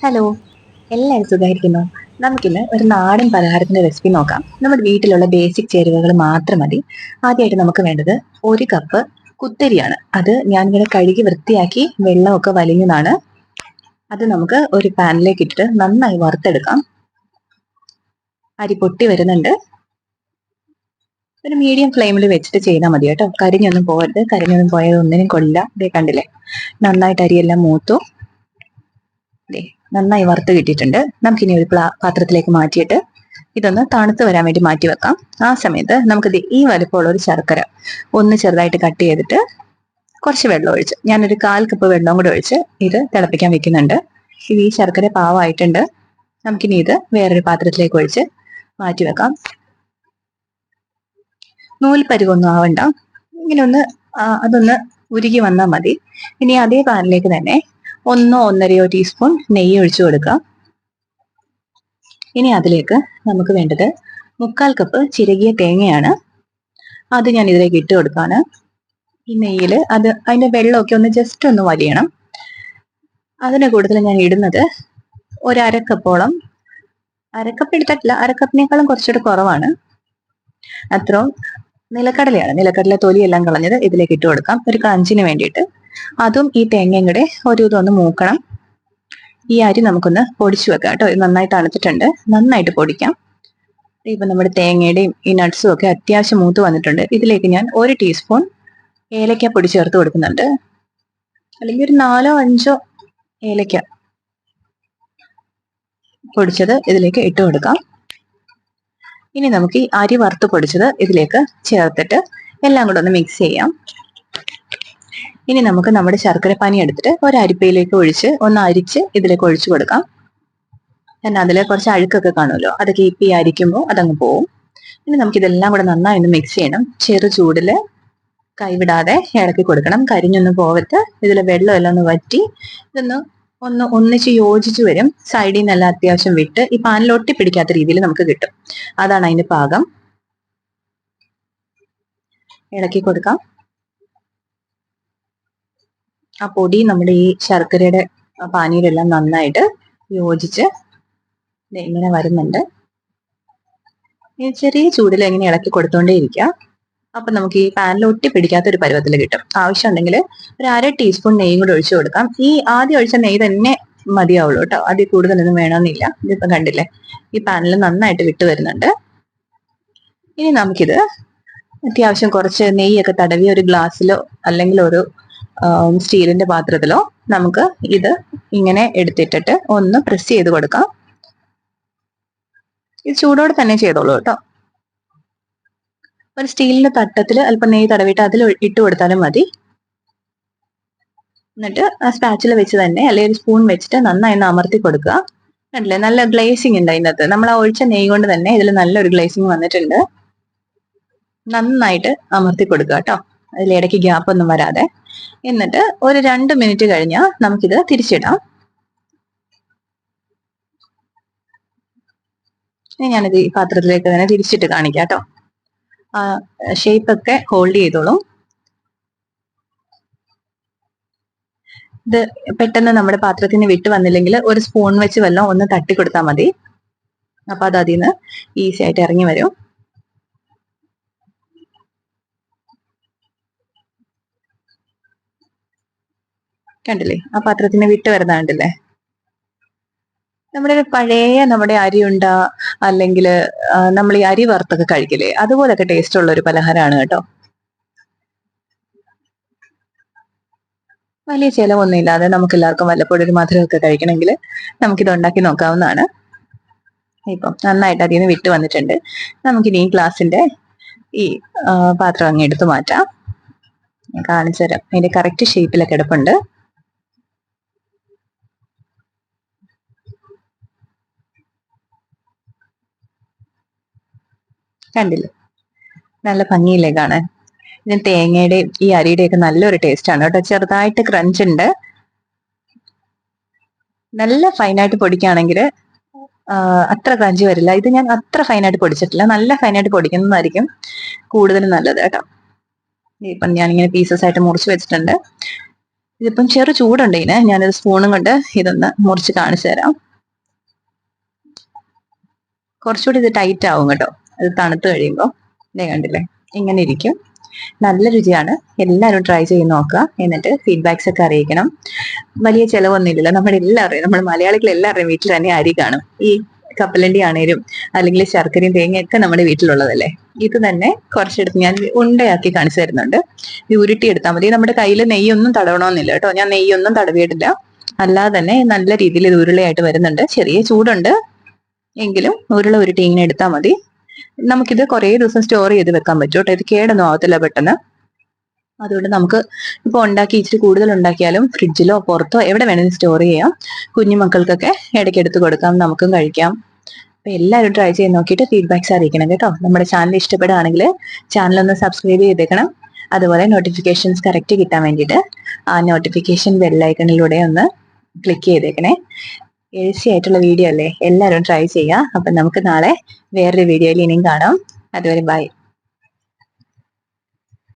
Hello, എല്ലാവരും സുഖമായിരിക്കുന്നു. നമുക്കിന്ന് ഒരു നാടൻ പലഹാരത്തിന്റെ റെസിപ്പി നോക്കാം. നമ്മുടെ വീട്ടിലുള്ള ബേസിക് ചേരുവകൾ മാത്രം മതി. ആദ്യമായിട്ട് നമുക്ക് വേണ്ടത് 1 കപ്പ് കുത്തരിയാണ്. അത് ഞാനിങ്ങനെ കഴുകി വൃത്തിയാക്കി വെള്ളമൊക്കെ വലിഞ്ഞതാണ്. അത് നമുക്ക് ഒരു പാനിലേക്ക് ഇട്ടിട്ട് നന്നായി വറുത്തെടുക്കാം. അരി പൊട്ടി വരുന്നുണ്ട്. ഒരു മീഡിയം ഫ്ലെയിമിൽ വെച്ചിട്ട് ചെയ്താൽ മതി കേട്ടോ. കരിഞ്ഞൊന്നും പോകരുത്. കരിഞ്ഞൊന്നും പോയത് ഒന്നിനും കൊള്ളില്ല. ഇതേ കണ്ടില്ലേ, നന്നായിട്ട് അരിയെല്ലാം മൂത്തു. നന്നായി വറുത്ത് കിട്ടിയിട്ടുണ്ട്. നമുക്കിനി ഒരു പാത്രത്തിലേക്ക് മാറ്റിയിട്ട് ഇതൊന്ന് തണുത്ത് വരാൻ വേണ്ടി മാറ്റി വെക്കാം. ആ സമയത്ത് നമുക്കിത് ഈ വലുപ്പമുള്ള ഒരു ശർക്കര ഒന്ന് ചെറുതായിട്ട് കട്ട് ചെയ്തിട്ട് കുറച്ച് വെള്ളം ഒഴിച്ച്, ഞാനൊരു 1/4 കപ്പ് വെള്ളം കൂടെ ഒഴിച്ച് ഇത് തിളപ്പിക്കാൻ വെക്കുന്നുണ്ട്. ഇത് ഈ ശർക്കര പാകമായിട്ടുണ്ട്. നമുക്കിനി ഇത് വേറൊരു പാത്രത്തിലേക്ക് ഒഴിച്ച് മാറ്റി വെക്കാം. നൂൽപ്പരുവൊന്നും ആവണ്ട, ഇങ്ങനെ ഒന്ന് അതൊന്ന് ഉരുകി വന്നാൽ മതി. ഇനി അതേ പാനിലേക്ക് തന്നെ 1-1.5 ടീസ്പൂൺ നെയ്യ് ഒഴിച്ചു കൊടുക്കാം. ഇനി അതിലേക്ക് നമുക്ക് വേണ്ടത് 1/4 കപ്പ് ചിരകിയ തേങ്ങയാണ്. അത് ഞാൻ ഇതിലേക്ക് ഇട്ട് കൊടുക്കാണ്. ഈ നെയ്യിൽ അതിന്റെ വെള്ളമൊക്കെ ഒന്ന് ജസ്റ്റ് ഒന്ന് വലിയണം. അതിന് കൂടുതൽ ഞാൻ ഇടുന്നത് ഒരു 1/2 കപ്പോളം, 1/2 കപ്പ് എടുത്തിട്ടില്ല, 1/2 കപ്പിനേക്കാളും കുറച്ചുകൂടെ കുറവാണ്. അത്രയും നിലക്കടലയാണ്. നിലക്കടല തൊലിയെല്ലാം കളഞ്ഞത് ഇതിലേക്ക് ഇട്ട് കൊടുക്കാം, ഒരു ക്രഞ്ചിന് വേണ്ടിയിട്ട്. അതും ഈ തേങ്ങയും കൂടെ ഒരു ഇതൊന്ന് മൂക്കണം. ഈ അരി നമുക്കൊന്ന് പൊടിച്ചു വെക്കാം കേട്ടോ. ഇത് നന്നായി തണുത്തിട്ടുണ്ട്, നന്നായിട്ട് പൊടിക്കാം. ഇപ്പൊ നമ്മുടെ തേങ്ങയുടെയും ഈ നട്ട്സും ഒക്കെ അത്യാവശ്യം മൂത്ത് വന്നിട്ടുണ്ട്. ഇതിലേക്ക് ഞാൻ 1 ടീസ്പൂൺ ഏലക്ക പൊടി ചേർത്ത് കൊടുക്കുന്നുണ്ട്, അല്ലെങ്കിൽ ഒരു 4-5 ഏലക്ക പൊടിച്ചത് ഇതിലേക്ക് ഇട്ട് കൊടുക്കാം. ഇനി നമുക്ക് ഈ അരി വറുത്ത് പൊടിച്ചത് ഇതിലേക്ക് ചേർത്തിട്ട് എല്ലാം കൂടെ ഒന്ന് മിക്സ് ചെയ്യാം. ഇനി നമുക്ക് നമ്മുടെ ശർക്കര പാനി എടുത്തിട്ട് ഒരു അരിപ്പയിലേക്ക് ഒഴിച്ച് ഒന്ന് അരിച്ച് ഇതിലേക്ക് ഒഴിച്ചു കൊടുക്കാം. എന്നാൽ അതിൽ കുറച്ച് അഴുക്കൊക്കെ കാണുമല്ലോ, അതൊക്കെ ഇപ്പം ഈ അരിക്കുമ്പോൾ അതങ്ങ് പോവും. ഇനി നമുക്ക് ഇതെല്ലാം കൂടെ നന്നായി ഒന്ന് മിക്സ് ചെയ്യണം. ചെറു ചൂടിൽ കൈവിടാതെ ഇളക്കി കൊടുക്കണം. കരിഞ്ഞൊന്നും പോവരുത്. ഇതിൽ വെള്ളം എല്ലാം ഒന്ന് വറ്റി ഇതൊന്ന് ഒന്നിച്ച് യോജിച്ച് വരും. സൈഡിൽ നിന്നെല്ലാം അത്യാവശ്യം വിട്ട് ഈ പാനിൽ ഒട്ടി പിടിക്കാത്ത രീതിയിൽ നമുക്ക് കിട്ടും. അതാണ് അതിന്റെ പാകം. ഇളക്കി കൊടുക്കാം. ആ പൊടി നമ്മുടെ ഈ ശർക്കരയുടെ പാനിയിലെല്ലാം നന്നായിട്ട് യോജിച്ച് ഇങ്ങനെ വരുന്നുണ്ട്. ചെറിയ ചൂടിൽ എങ്ങനെ ഇളക്കി കൊടുത്തോണ്ടേ ഇരിക്കുക. അപ്പൊ നമുക്ക് ഈ പാനിൽ ഒട്ടി പിടിക്കാത്ത ഒരു പരുവത്തിൽ കിട്ടും. ആവശ്യമുണ്ടെങ്കിൽ ഒരു 1/2 ടീസ്പൂൺ നെയ്യും കൂടെ ഒഴിച്ചു കൊടുക്കാം. ഈ ആദ്യം ഒഴിച്ച നെയ്യ് തന്നെ മതിയാവുള്ളൂ കേട്ടോ, അതിൽ കൂടുതലൊന്നും വേണമെന്നില്ല. ഇതിപ്പോ കണ്ടില്ലേ, ഈ പാനിൽ നന്നായിട്ട് വിട്ടു വരുന്നുണ്ട്. ഇനി നമുക്കിത് അത്യാവശ്യം കുറച്ച് നെയ്യൊക്കെ തടവി ഒരു ഗ്ലാസ്സിലോ അല്ലെങ്കിൽ ഒരു സ്റ്റീലിന്റെ പാത്രത്തിലോ നമുക്ക് ഇത് ഇങ്ങനെ എടുത്തിട്ടിട്ട് ഒന്ന് പ്രസ് ചെയ്ത് കൊടുക്കാം. ഇത് ചൂടോടെ തന്നെ ചെയ്തോളൂ കേട്ടോ. ഒരു സ്റ്റീലിന്റെ തട്ടത്തിൽ അല്പം നെയ്യ് തടവിട്ട് അതിൽ ഇട്ട് കൊടുത്താലും മതി. എന്നിട്ട് ആ സ്പാച്ചില വെച്ച് തന്നെ അല്ലെങ്കിൽ ഒരു സ്പൂൺ വെച്ചിട്ട് നന്നായി ഒന്ന് അമർത്തി കൊടുക്കുക. കണ്ടില്ലേ, നല്ല ഗ്ലേസിങ് ഉണ്ട് അതിനകത്ത്. നമ്മൾ ആ ഒഴിച്ച നെയ്യ് കൊണ്ട് തന്നെ ഇതിൽ നല്ലൊരു ഗ്ലേസിങ് വന്നിട്ടുണ്ട്. നന്നായിട്ട് അമർത്തി കൊടുക്കുക കേട്ടോ, അതിലിടയ്ക്ക് ഗ്യാപ്പ് ഒന്നും വരാതെ. എന്നിട്ട് ഒരു 2 മിനിറ്റ് കഴിഞ്ഞാൽ നമുക്കിത് തിരിച്ചിടാം. ഞാനിത് ഈ പാത്രത്തിലേക്ക് തന്നെ തിരിച്ചിട്ട് കാണിക്കാം കേട്ടോ. ആ ഷേപ്പ് ഒക്കെ ഹോൾഡ് ചെയ്തോളും. ഇത് പെട്ടെന്ന് നമ്മുടെ പാത്രത്തിന് വിട്ട് വന്നില്ലെങ്കിൽ ഒരു സ്പൂൺ വെച്ച് വല്ലതും ഒന്ന് തട്ടി കൊടുത്താൽ മതി. അപ്പൊ അത് അതിൽ നിന്ന് ഈസി ആയിട്ട് ഇറങ്ങി വരും. കണ്ടില്ലേ, ആ പാത്രത്തിന് വിട്ട് വരുന്ന കണ്ടില്ലേ. നമ്മുടെ നമ്മുടെ അരിയുണ്ട അല്ലെങ്കിൽ നമ്മൾ ഈ അരി വറുത്തൊക്കെ കഴിക്കില്ലേ, അതുപോലൊക്കെ ടേസ്റ്റ് ഉള്ള ഒരു പലഹാരമാണ് കേട്ടോ. വലിയ ചിലവൊന്നും ഇല്ലാതെ നമുക്ക് എല്ലാവർക്കും വല്ലപ്പോഴും ഒരു മധുരമൊക്കെ കഴിക്കണമെങ്കിൽ നമുക്കിത് ഉണ്ടാക്കി നോക്കാവുന്നതാണ്. ഇപ്പം നന്നായിട്ട് അതിൽ നിന്ന് വിട്ട് വന്നിട്ടുണ്ട്. നമുക്കിനി ഈ ഗ്ലാസിന്റെ ഈ പാത്രം അങ്ങ് എടുത്തു മാറ്റാം. ഞാൻ കാണിച്ചു തരാം. അതിന്റെ കറക്റ്റ് ഷേപ്പിലൊക്കെ കിടപ്പുണ്ട്. കണ്ടില്ലേ, നല്ല ഭംഗിയില്ലേ കാണാൻ. ഇതിന് തേങ്ങയുടെയും ഈ അരിയുടെ ഒക്കെ നല്ലൊരു ടേസ്റ്റ് ആണ് കേട്ടോ. ചെറുതായിട്ട് ക്രഞ്ച് ഉണ്ട്. നല്ല ഫൈനായിട്ട് പൊടിക്കുകയാണെങ്കിൽ അത്ര ക്രഞ്ച് വരില്ല. ഇത് ഞാൻ അത്ര ഫൈനായിട്ട് പൊടിച്ചിട്ടില്ല. നല്ല ഫൈനായിട്ട് പൊടിക്കുന്നതായിരിക്കും കൂടുതൽ നല്ലത് കേട്ടോ. ഇപ്പം ഞാനിങ്ങനെ പീസസ് ആയിട്ട് മുറിച്ച് വെച്ചിട്ടുണ്ട്. ഇതിപ്പം ചെറു ചൂടുണ്ട് ഇതിന്. ഞാനൊരു സ്പൂണും കൊണ്ട് ഇതൊന്ന് മുറിച്ച് കാണിച്ചു തരാം. കുറച്ചുകൂടി ഇത് ടൈറ്റ് ആവും കേട്ടോ, അത് തണുത്ത് കഴിയുമ്പോൾ. ഇതേ കണ്ടില്ലേ, ഇങ്ങനെ ഇരിക്കും. നല്ല രുചിയാണ്. എല്ലാവരും ട്രൈ ചെയ്ത് നോക്കുക. എന്നിട്ട് ഫീഡ്ബാക്സ് ഒക്കെ അറിയിക്കണം. വലിയ ചിലവൊന്നുമില്ല. നമ്മൾ മലയാളികൾ എല്ലാവരുടെയും വീട്ടിൽ തന്നെ അരി കാണും. ഈ കപ്പലണ്ടി ആണേലും അല്ലെങ്കിൽ ശർക്കരയും തേങ്ങയൊക്കെ നമ്മുടെ വീട്ടിലുള്ളതല്ലേ. ഇത് തന്നെ കുറച്ചെടുത്ത് ഞാൻ ഉണ്ടയാക്കി കാണിച്ചു തരുന്നുണ്ട്. ഇത് ഉരുട്ടിയെടുത്താൽ മതി. നമ്മുടെ കയ്യിൽ നെയ്യൊന്നും തടവണമെന്നില്ല കേട്ടോ. ഞാൻ നെയ്യൊന്നും തടവിയിട്ടില്ല. അല്ലാതെ തന്നെ നല്ല രീതിയിൽ ഇത് ഉരുളയായിട്ട് വരുന്നുണ്ട്. ചെറിയ ചൂടുണ്ട് എങ്കിലും ഉരുള ഉരുട്ടി ഇങ്ങനെ എടുത്താൽ മതി. നമുക്കിത് കുറേ ദിവസം സ്റ്റോർ ചെയ്ത് വെക്കാൻ പറ്റും കേട്ടോ. ഇത് കേടൊന്നും ആവത്തില്ല പെട്ടെന്ന്. അതുകൊണ്ട് നമുക്ക് ഇപ്പൊ ഉണ്ടാക്കി ഇച്ചിരി കൂടുതൽ ഉണ്ടാക്കിയാലും ഫ്രിഡ്ജിലോ പുറത്തോ എവിടെ വേണമെങ്കിലും സ്റ്റോർ ചെയ്യാം. കുഞ്ഞുമക്കൾക്കൊക്കെ ഇടയ്ക്ക് എടുത്ത് കൊടുക്കാം, നമുക്കും കഴിക്കാം. അപ്പൊ എല്ലാവരും ട്രൈ ചെയ്ത് നോക്കിയിട്ട് ഫീഡ്ബാക്സ് അറിയിക്കണം കേട്ടോ. നമ്മുടെ ചാനൽ ഇഷ്ടപ്പെടുകയാണെങ്കിൽ ചാനൽ ഒന്ന് സബ്സ്ക്രൈബ് ചെയ്തേക്കണം. അതുപോലെ നോട്ടിഫിക്കേഷൻസ് കറക്റ്റ് കിട്ടാൻ വേണ്ടിയിട്ട് ആ നോട്ടിഫിക്കേഷൻ ബെല്ലൈക്കണിലൂടെ ഒന്ന് ക്ലിക്ക് ചെയ്തേക്കണേ. ഈസി ആയിട്ടുള്ള വീഡിയോ അല്ലേ, എല്ലാവരും ട്രൈ ചെയ്യുക. അപ്പൊ നമുക്ക് നാളെ വേറൊരു വീഡിയോയിൽ ഇനിയും കാണാം. അതുവരെ ബൈ.